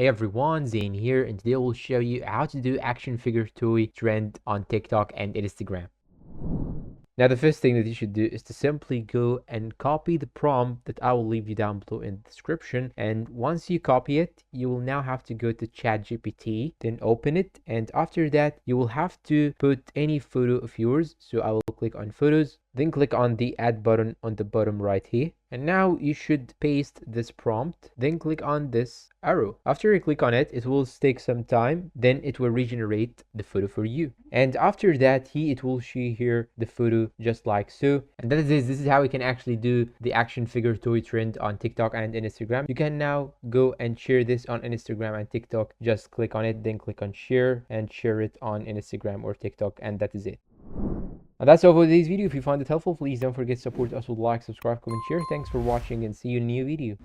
Hey everyone, Zane here, and today we'll show you how to do action figure toy trend on TikTok and Instagram. Now the first thing that you should do is to simply go and copy the prompt that I will leave you down below in the description, and once you copy it, you will now have to go to ChatGPT, then open it, and after that you will have to put any photo of yours. So I will click on photos, then click on the add button on the bottom right here, and now you should paste this prompt, then click on this arrow. After you click on it, it will take some time, then it will regenerate the photo for you, and after that it will show here the photo just like so. And this is how we can actually do the action figure toy trend on TikTok and Instagram. You can now go and share this on Instagram and TikTok. Just click on it, then click on share and share it on Instagram or TikTok, and that is it. And that's all for today's video. If you found it helpful, please don't forget to support us with like, subscribe, comment, share. Thanks for watching and see you in a new video.